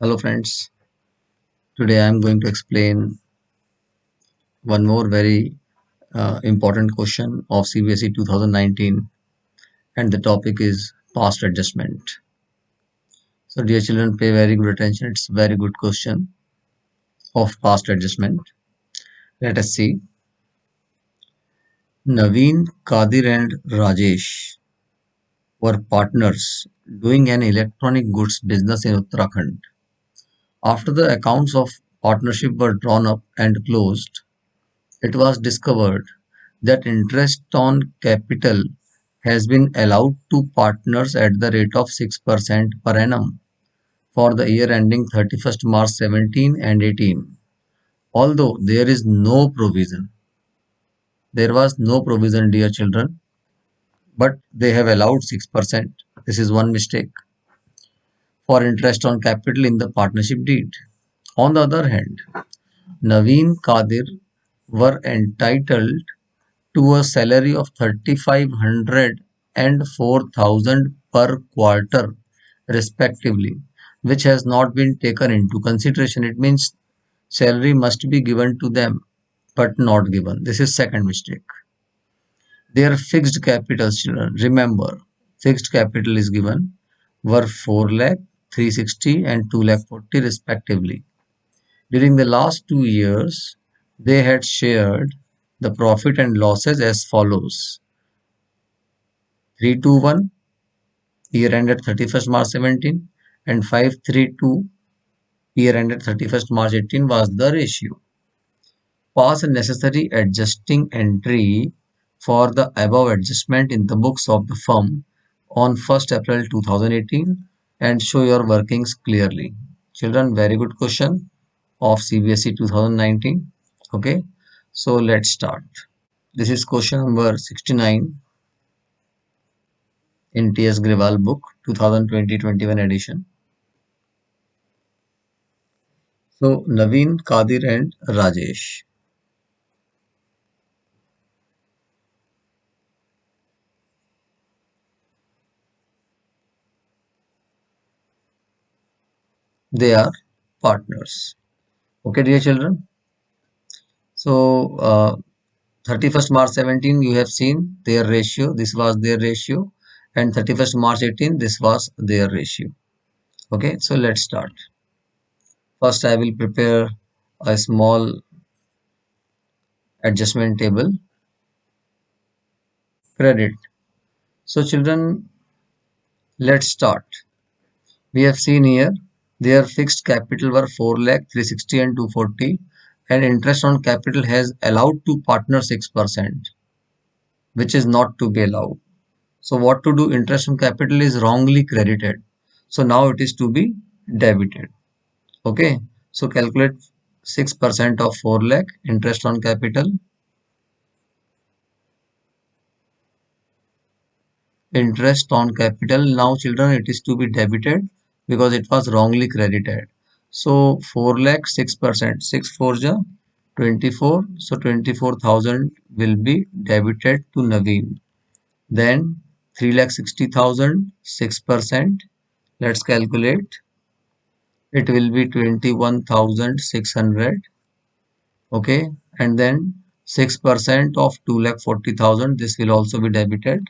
Hello friends, today I am going to explain one more very important question of CBSE 2019 and the topic is past adjustment. So dear children, pay very good attention. It's a very good question of past adjustment. Let us see. Naveen, Kadir and Rajesh were partners doing an electronic goods business in Uttarakhand. After the accounts of partnership were drawn up and closed, it was discovered that interest on capital has been allowed to partners at the rate of 6% per annum for the year ending 31st March 17 and 18. Although there was no provision, dear children, but they have allowed 6%. This is one mistake for interest on capital in the partnership deed. On the other hand, Naveen Kadir were entitled to a salary of 3,500 and 4,000 per quarter respectively, which has not been taken into consideration. It means salary must be given to them but not given. This is second mistake. Their fixed capital, children, remember, fixed capital is given were 4 lakh, 360 and 2 lakh 40 respectively. During the last 2 years, they had shared the profit and losses as follows: 321 year ended 31st March 17 and 532 year ended 31st March 18 was the ratio. Pass a necessary adjusting entry for the above adjustment in the books of the firm on 1st April 2018 and show your workings clearly. Children, very good question of CBSE 2019. Okay, so let's start. This is question number 69 in T.S. Grewal book 2020-21 edition. So Naveen, Kadir and Rajesh. They are partners. Okay, dear children. So 31st March 17, you have seen their ratio. This was their ratio. And 31st March 18, this was their ratio. Okay, so let's start. First, I will prepare a small adjustment table. Credit. So children, let's start. We have seen here their fixed capital were 4 lakh 360 and 240 and interest on capital has allowed to partner 6%, which is not to be allowed. So what to do? Interest on capital is wrongly credited. So now it is to be debited. Okay. So calculate 6% of 4 lakh interest on capital. Interest on capital. Now children, it is to be debited because it was wrongly credited. So 4 lakh 6%. 6 4 ja 24. So 24,000 will be debited to Naveen. Then 3,60,000 6%. Let's calculate. It will be 21,600. Okay, and then 6% of 2,40,000. This will also be debited.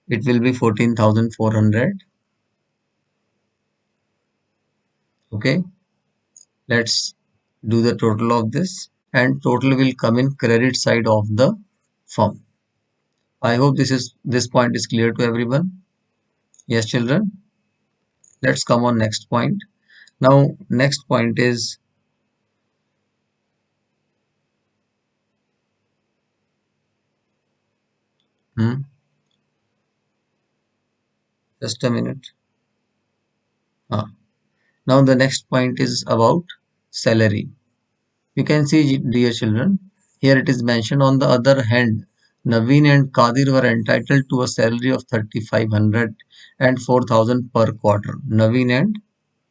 It will be 14,400. Okay, let's do the total of this, and total will come in credit side of the firm. I hope this point is clear to everyone. Yes, children. Let's come on next point. Now, next point is just a minute. Now the next point is about salary. You can see, dear children, here it is mentioned. On the other hand, Naveen and Kadir were entitled to a salary of 3,500 and 4,000 per quarter. Naveen and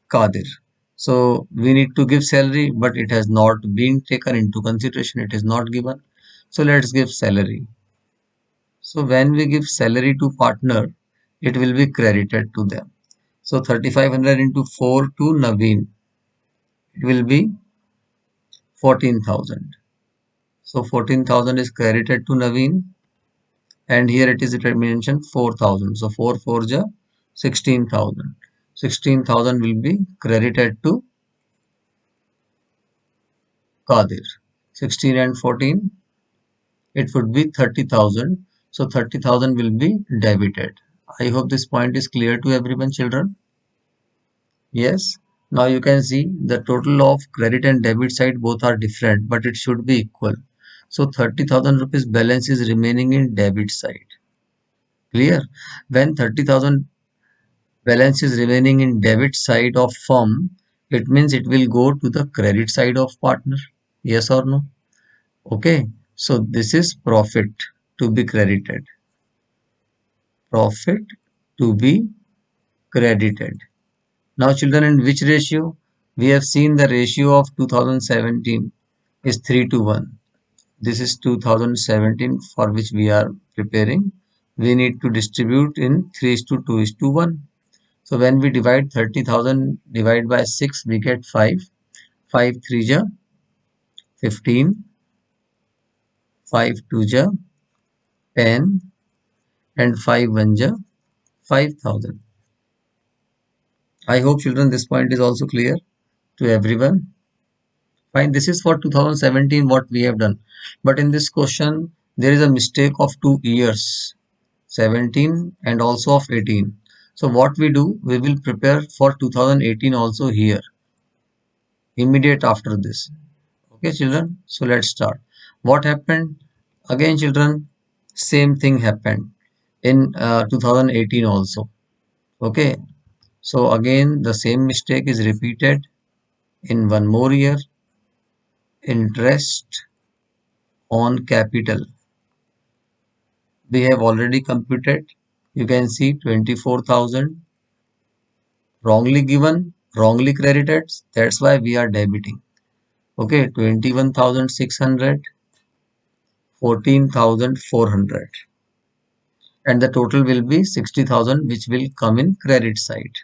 Kadir. So we need to give salary, but it has not been taken into consideration. It is not given. So let's give salary. So when we give salary to partner, it will be credited to them. So 3500 into 4 to Naveen. It will be 14,000. So 14,000 is credited to Naveen, and here it is mentioned 4,000. So 4 4 ja 16,000. 16,000 will be credited to Qadir. 16 and 14, it would be 30,000. So 30,000 will be debited. I hope this point is clear to everyone, children. Yes. Now you can see the total of credit and debit side both are different, but it should be equal. So 30,000 rupees balance is remaining in debit side. Clear? When 30,000 balance is remaining in debit side of firm, it means it will go to the credit side of partner. Yes or no? Okay. So this is profit to be credited. Profit to be credited. Now children, in which ratio? We have seen the ratio of 2017 is 3 to 1. This is 2017 for which we are preparing. We need to distribute in 3 is to 2 is to 1. So when we divide 30,000 divide by 6, we get 5. 5 3 ja 15, 5 2 ja 10, and 5 1 ja 5,000. I hope children this point is also clear to everyone. Fine, this is for 2017 what we have done. But in this question, there is a mistake of 2 years, 17 and also of 18. So what we do, we will prepare for 2018 also here, immediate after this. Okay, children. So let's start. What happened? Again, children, same thing happened in 2018 also. Okay. So again, the same mistake is repeated in one more year. Interest on capital. We have already computed. You can see 24,000 wrongly given, wrongly credited. That's why we are debiting. Okay, 21,600, 14,400, and the total will be 60,000, which will come in credit side.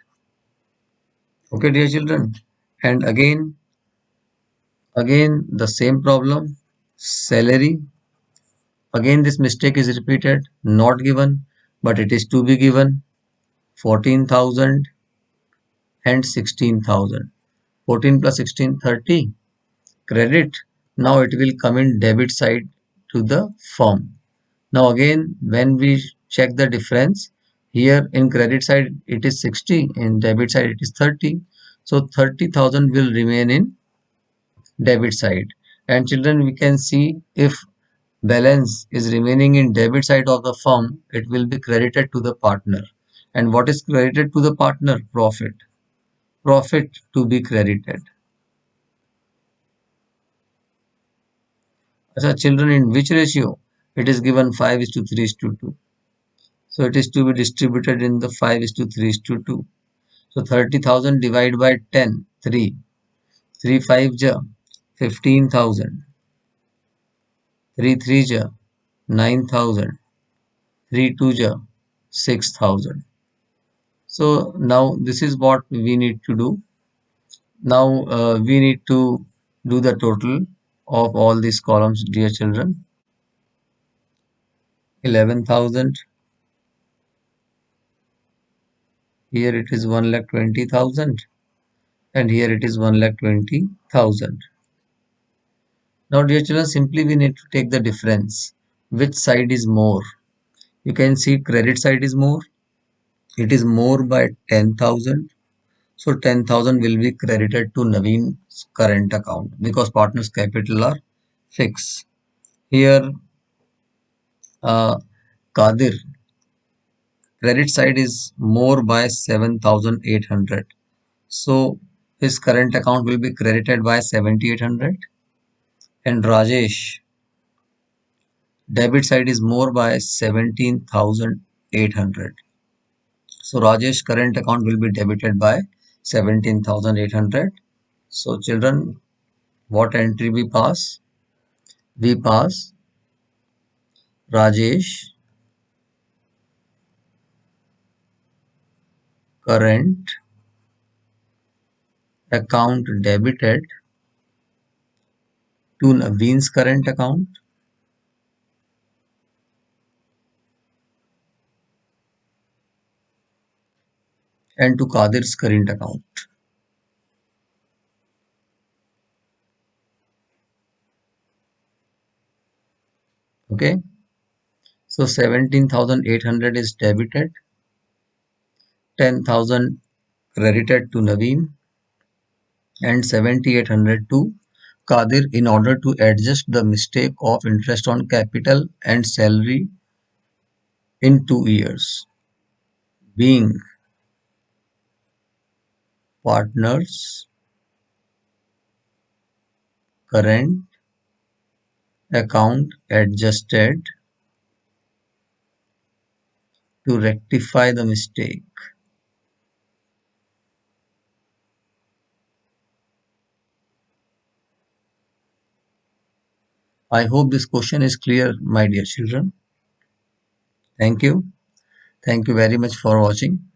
Okay, dear children. And again the same problem. Salary. Again this mistake is repeated. Not given, but it is to be given. 14,000 and 16,000. 14 plus 16, 30. Credit. Now it will come in debit side to the firm. Now again, when we check the difference, here in credit side it is 60, in debit side it is 30. So 30,000 will remain in debit side. And children, we can see if balance is remaining in debit side of the firm, it will be credited to the partner. And what is credited to the partner? Profit. Profit to be credited. As a children, in which ratio? It is given 5 is to 3 is to 2. So it is to be distributed in the 5 is to 3 is to 2. So 30,000 divided by 10, 3. 3 5 ja 15,000. 3 3 ja 9,000. 3 2 ja 6,000. So now this is what we need to do. Now we need to do the total of all these columns, dear children. 11,000. Here it is 1,20,000, and here it is 1,20,000. Now, dear children, simply we need to take the difference. Which side is more? You can see credit side is more. It is more by 10,000. So 10,000 will be credited to Naveen's current account because partners' capital are fixed. Here, uh, Kadir, credit side is more by 7,800. So his current account will be credited by 7,800. And Rajesh, debit side is more by 17,800. So Rajesh current account will be debited by 17,800. So children, what entry we pass? We pass Rajesh current account debited to Naveen's current account and to Kadir's current account. Okay, so 17,800 is debited, 10,000 credited to Naveen, and 7,800 to Kadir in order to adjust the mistake of interest on capital and salary in 2 years. Being partners, current account adjusted to rectify the mistake. I hope this question is clear, my dear children. Thank you. Thank you very much for watching.